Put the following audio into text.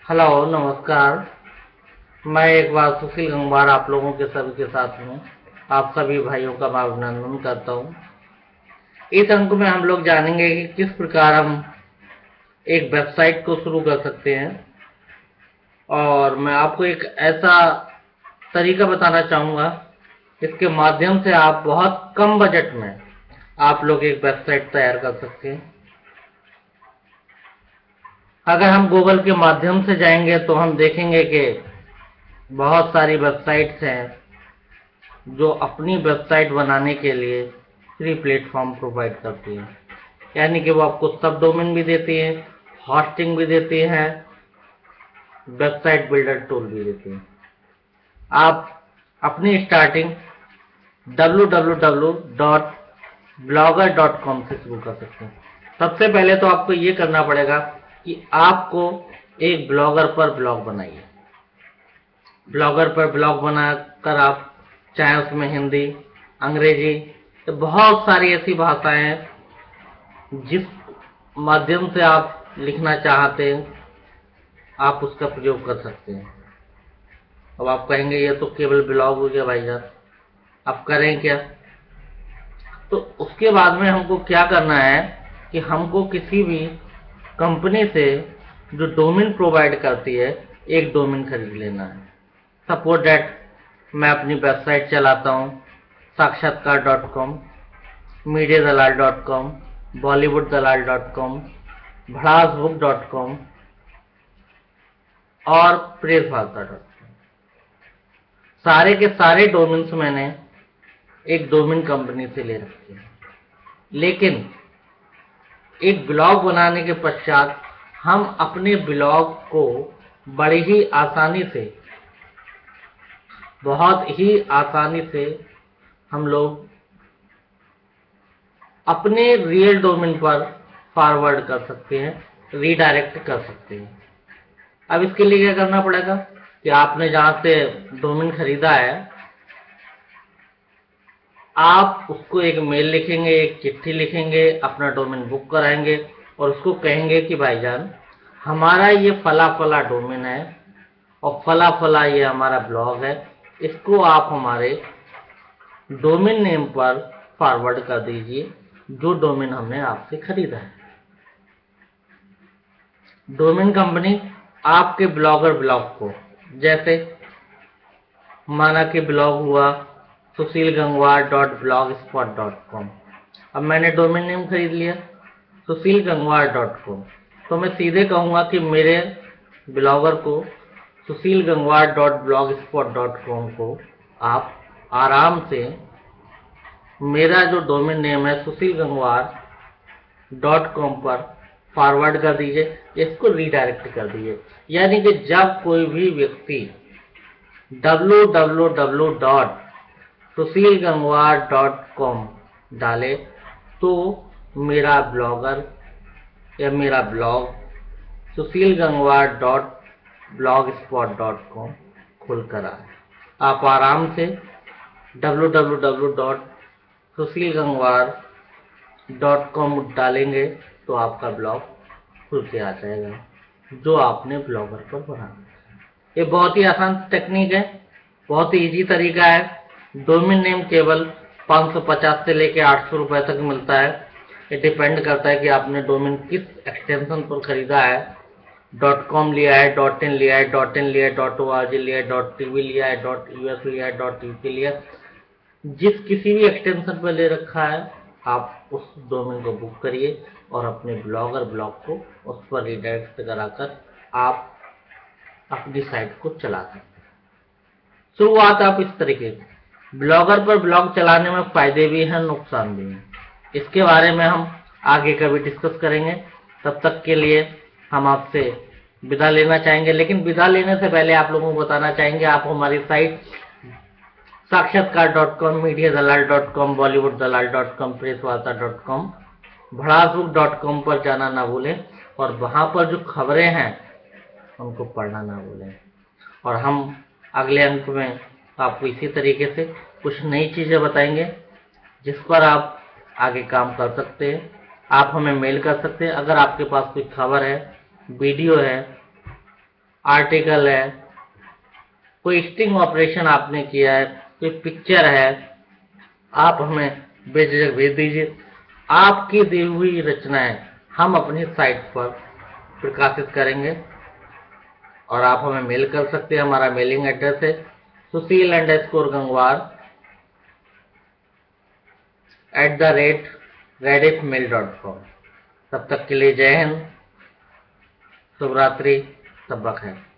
Hello, नमस्कार। मैं एक बार सुशील गंगवार आप लोगों के सभी के साथ हूँ। आप सभी भाइयों का मैं अभिनंदन करता हूँ। इस अंक में हम लोग जानेंगे कि किस प्रकार हम एक वेबसाइट को शुरू कर सकते हैं, और मैं आपको एक ऐसा तरीका बताना चाहूँगा इसके माध्यम से आप बहुत कम बजट में आप लोग एक वेबसाइट तैयार कर सकते हैं। अगर हम गूगल के माध्यम से जाएंगे तो हम देखेंगे कि बहुत सारी वेबसाइट्स हैं जो अपनी वेबसाइट बनाने के लिए फ्री प्लेटफॉर्म प्रोवाइड करती हैं। यानी कि वो आपको सब डोमेन भी देती हैं, होस्टिंग भी देती हैं, वेबसाइट बिल्डर टूल भी देती हैं। आप अपनी स्टार्टिंग www.blogger.com से शुरू कर सकते हैं। सबसे पहले तो आपको ये करना पड़ेगा कि आपको एक ब्लॉगर पर ब्लॉग बनाइए। ब्लॉगर पर ब्लॉग बनाकर आप चाहे उसमें हिंदी, अंग्रेजी, तो बहुत सारी ऐसी भाषाएं हैं जिस माध्यम से आप लिखना चाहते हैं आप उसका प्रयोग कर सकते हैं। अब आप कहेंगे ये तो केवल ब्लॉग हो गया भाईजान, अब करें क्या? तो उसके बाद में हमको क्या करना है कि हमको किसी भी कंपनी से जो डोमेन प्रोवाइड करती है एक डोमेन खरीद लेना है। सपोज दैट मैं अपनी वेबसाइट चलाता हूँ साक्षात्कार.com, मीडियादलाल.com, बॉलीवुडदलाल.com, भड़ासबुक.com और प्रेसवार्ता.com। सारे के सारे डोमेन्स मैंने एक डोमेन कंपनी से ले रखे हैं। लेकिन एक ब्लॉग बनाने के पश्चात हम अपने ब्लॉग को बड़ी ही आसानी से, बहुत ही आसानी से हम लोग अपने रियल डोमेन पर फॉरवर्ड कर सकते हैं, रीडायरेक्ट कर सकते हैं। अब इसके लिए क्या करना पड़ेगा कि आपने जहां से डोमेन खरीदा है आप उसको एक मेल लिखेंगे, एक चिट्ठी लिखेंगे, अपना डोमेन बुक कराएंगे और उसको कहेंगे कि भाईजान हमारा ये फला फला डोमेन है और फला फला ये हमारा ब्लॉग है, इसको आप हमारे डोमेन नेम पर फॉरवर्ड कर दीजिए जो डोमेन हमने आपसे खरीदा है। डोमेन कंपनी आपके ब्लॉगर ब्लॉग को, जैसे माना कि ब्लॉग हुआ sushilgangwar.blogspot.com, अब मैंने डोमेन नेम खरीद लिया sushilgangwar.com, तो मैं सीधे कहूंगा कि मेरे ब्लॉगर को sushilgangwar.blogspot.com को आप आराम से मेरा जो डोमेन नेम है sushilgangwar.com पर फॉरवर्ड कर दीजिए, इसको रीडायरेक्ट कर दीजिए। यानी कि जब कोई भी व्यक्ति www.sushilgangwar.com डाले तो मेरा ब्लॉगर या मेरा ब्लॉग sushilgangwar.blogspot.com खुलकर आए। आप आराम से www.sushilgangwar.com डालेंगे तो आपका ब्लॉग खुल के आ जाएगा जो आपने ब्लॉगर पर बनाना। ये बहुत ही आसान टेक्निक है, बहुत ही इजी तरीका है। डोमेन नेम केवल 550 से लेके 800 रुपए तक मिलता है। ये डिपेंड करता है कि आपने डोमेन किस एक्सटेंशन पर खरीदा है। .com लिया है, .in लिया है, .in लिया है, .org लिया है, .tv लिया है, .us लिया है, .uk लिया है, जिस किसी भी एक्सटेंशन पर ले रखा है आप उस डोमेन को बुक करिए और अपने ब्लॉगर ब्लॉग को उस पर रिडायरेक्ट कराकर आप अपनी साइट को चला सकते हैं। शुरुआत आप इस तरीके से, ब्लॉगर पर ब्लॉग चलाने में फायदे भी हैं, नुकसान भी हैं। इसके बारे में हम आगे कभी डिस्कस करेंगे। तब तक के लिए हम आपसे विदा लेना चाहेंगे, लेकिन विदा लेने से पहले आप लोगों को बताना चाहेंगे आप हमारी साइट साक्षात्कार.com, मीडियादलाल.com, बॉलीवुडदलाल.com, प्रेसवार्ता.com, भड़ासबुक.com पर जाना ना भूलें और वहां पर जो खबरें हैं उनको पढ़ना ना भूलें। और हम अगले अंक में आपको इसी तरीके से कुछ नई चीजें बताएंगे जिस पर आप आगे काम कर सकते हैं। आप हमें मेल कर सकते हैं अगर आपके पास कोई खबर है, वीडियो है आर्टिकल है, कोई स्टिंग ऑपरेशन आपने किया है, कोई पिक्चर है, आप हमें बेझिझक भेज दीजिए। आपकी दी हुई रचनाएं हम अपनी साइट पर प्रकाशित करेंगे और आप हमें मेल कर सकते हैं। हमारा मेलिंग एड्रेस है sushil_gangwar@rediffmail.com। तब तक के लिए जय हिंद, शुभ रात्रि, तब तक है।